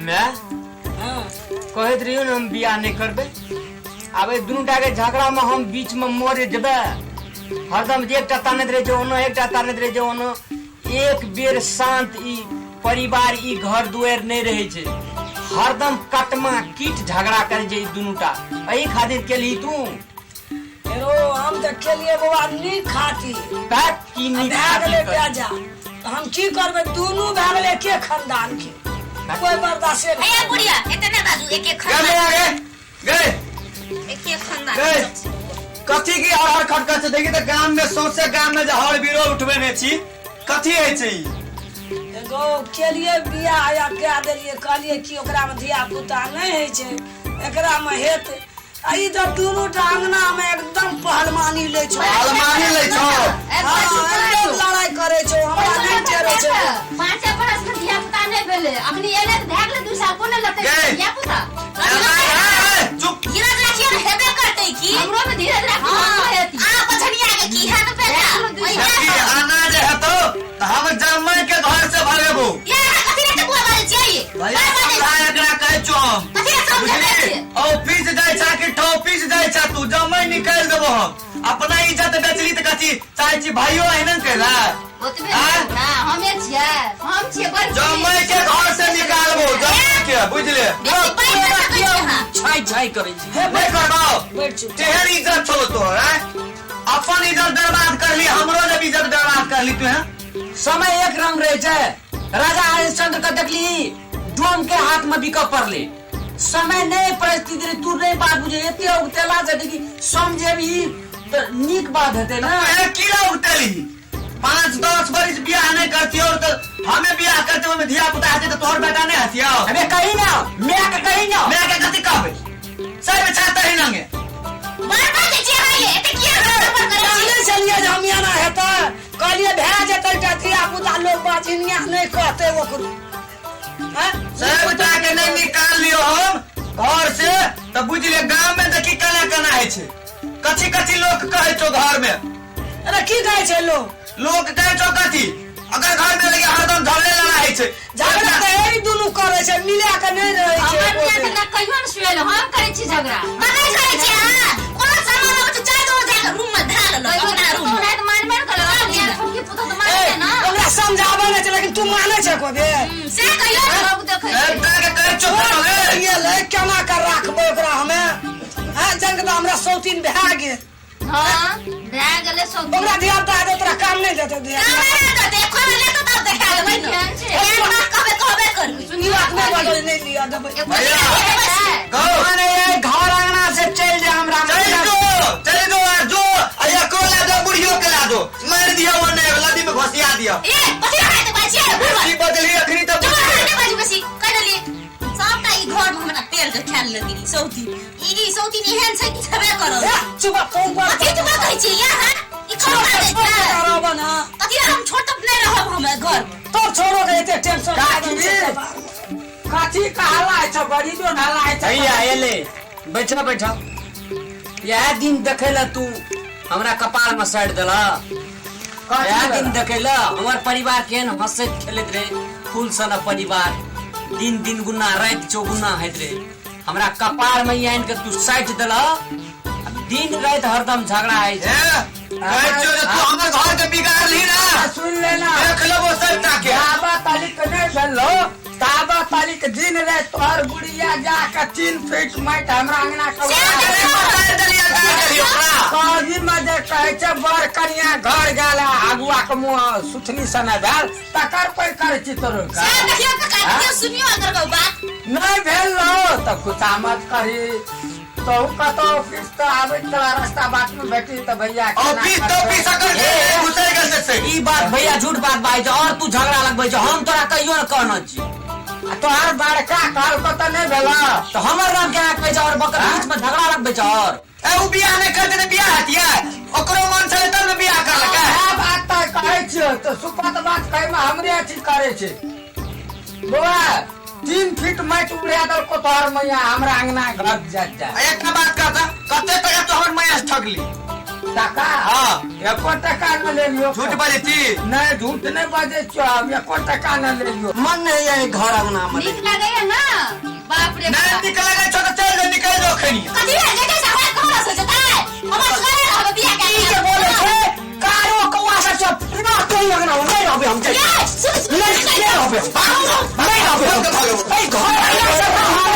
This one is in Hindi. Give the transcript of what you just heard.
मैं कहत रही हम बियाह नहीं करबे। अब दुनूटा के झगड़ा में हम बीच में मर जेबे। हरदम एकटा तानत रहे जो ओनो, एकटा तानत रहे जो ओनो। एक बेर शांत ई परिवार ई घर दुआर नहीं रहे छे। हरदम कटमा कीट झगड़ा करे जे दुनूटा। एही खातिर के ली तू हम तो के लिए बाबा नहीं खाती बात की नहीं खाती जा। हम की करबे? दोनों भाग ले के खानदान के कोई बर्दाश्त नहीं। ए बुढ़िया इतने बाजू एक एक खानदान गए एक एक खानदान कथी की हर खटका से देखी तो गांव में सौसे गांव में हर बीरो उठबे ने छी। कथी है छी एगो के लिए बियाह या क्या देलिए कहलिए कि ओकरा में धिया पुता नहीं है छे, एकरा में हेत आई तो दोनों टांगना में एकदम पहलवानी ले छो। पहलवानी ले छो एकदम लड़ाई करे छो। हमरा नहीं टेरे छे। 5 बरस में धिया पुता नहीं भेले। अखनी एले त भाग ले दूसरा कोने लटे धिया पुता। चुप धीरज राखियो हेबे करते की हमरो में धीरज राखियो हेती। आ पछनिया के की है न बेटा आना जे है तो हम जम्मै के घर से भागेबो। ये कथि रे बुआ बाजे चाहिए भैया हमरा एकरा कहै छो हम कथि समझे ऑफिस जाय छा कि ऑफिस जाय छा तू जम्मै निकाल देबो। हम अपना इज्जत बेचली त कथि चाहे छी भाइयो एहन केला ओतबे ना हमे छियै हम छियै बड़ जम्मै के घर से निकालबो जम्मै के बुझले। छाई छाई करे छी नहीं करबो तेहर इज्जत छो तो है अपन इज्जत बर्बाद कर ली हमरो जब इज्जत बर्बाद कर ली तू है। समय एक रंग रहे छे। राजा हरिश्चंद्र का देखली डोम के हाथ में बिक पड़ले। समय नहीं परिस्थिति रे तू नहीं बात बुझे एते उगतेला से देखी समझे भी तो नीक बात हेते ना। ए कीला उगतेली 5-10 बरिस बियाह नहीं करती और तो हमें बियाह करते हो में धिया पुता हते तो तोहर बेटा नहीं हतिया। अबे कहीं ना मैं के कहीं ना मैं के कथि कहबे सही में चाहता ही नंगे बरबर के चाहिए एते किया बरबर करे चले चलिए हम यहाँ ना हेता कहलिए भै जेतै त धिया पुता लोग बाजिनिया नहीं कहते ओकरो। सही बता के नहीं निकाल लियो हम घर से तो बुझले गांव में देखी कना कना है छे। कथि कथि लोग कहे छो घर में। अरे की कहे छे लोग कहे छो कथि अगर घर में लगे हरदम झगड़े लड़ाई छे। झगड़ा तो एही दुनु करे छे मिला के नहीं रहे छे। हमर बियाह त ना कहियो न सुएल हम करे छी झगड़ा कतै करे छी हां कोनो सामान हो त चाय दो जाके रूम में धाल लो अपना रूम में तो मार मार कर यार सबके पुता तो मारे ना हमरा समझाबे नहीं छे लेकिन तू माने छे को बे से कहियो सब देखै ए ताके कहे छो रे ये ले केना कर राखबो ओकरा हमें हां जंग तो हमरा सौतीन भै गेल। हां भै गेले सब ओकरा धिया पुता दे तोरा काम नहीं देते धिया तो देखो ले तो तब देखा लेबै न एक बार कहबे करबी सुनी बात नहीं बदल नहीं लिया दबे कहो माने ये घर आंगना से चल जा हमरा चल जो अया को ला दो बुढ़ियो के ला दो मार दिया वो ने लदी में घसिया दिया। ए पतिया है तो बचिए की बदली अखनी तो बाजी बसी कर ले सबटा ई घर में हमरा पेड़ के ख्याल लगी सौती ई एहन छै कि छबे करो चुप फोन पर कथि तुम कहै छी यार ई छोड़ा दे करब ना कथि हम छोड़ तब नहीं रहब हम घर तो छोड़ो के एते टेंशन कथी कहला छ बड़ी जो नाला है भैया एले बैठो बैठो। यह दिन देखेला तू हमरा कपाल में साइड देला। यह दिन देखेला हमर परिवार केन हंसत खेलत रहे फूल सन परिवार दिन दिन गुना रात चौगुना हैत रे। हमरा कपाल में यान के तू साइड देला दिन रात हरदम झगड़ा है तू हमर घर के बिगाड़ ली ना। सुन लेना देख लो वो सब ताके बाबा तालिक नहीं भेलो ताबा तालिक दिन रे तोहर बुढ़िया जाके 3 फीट माइट हमरा अंगना काजी में जे कहे छे बर कनिया घर गेला आगुआ के मुंह सुथनी सने भेल तकर पर करे छी तोर से देखियो के काटियो सुनियो अगर को बात नहीं भेल लो तो खुशामत करी तो कतो ऑफिस तो आवे तोरा रास्ता बात में बैठी तो भैया ऑफिस तो ऑफिस अगर घुसे गेल से ई बात भैया झूठ बात बाई और तू झगड़ा लगबै छ हम तोरा कहियो न कहना छी तोहर बड़का काल को तो नहीं भेला तो हमर नाम के आके छ और बकर बीच में झगड़ा लगबै छ और ए उ बियाह नहीं करते तो बियाह हतिया ओकरो मन से तब न बियाह कर लगा आ बात तो कहै छ तो सुपत बात कहै में हमरे अथी करे छे बुआ 3 फीट माइट उड़िया दल को तोहर मैया हमरा अंगना घर जा एक बात कहता कते तक तो हमर मैया ठगली टका हां एको टका न ले लियो झूठ बाजे छी नहीं झूठ नहीं बाजे छ हम एको टका न ले लियो मन नहीं है घर अंगना में नीक लागै है ना देख नहीं निकलेगा छोटा चल जा निकल जाओ खनिया कथी है जे कैसे हमरा कहला से जता है हमरा करे रहबे बिया के के बोले छे कारो कौवा सब सब ना कोई लगना नहीं रहबे हम ये सुन नहीं रहबे नहीं रहबे ए घर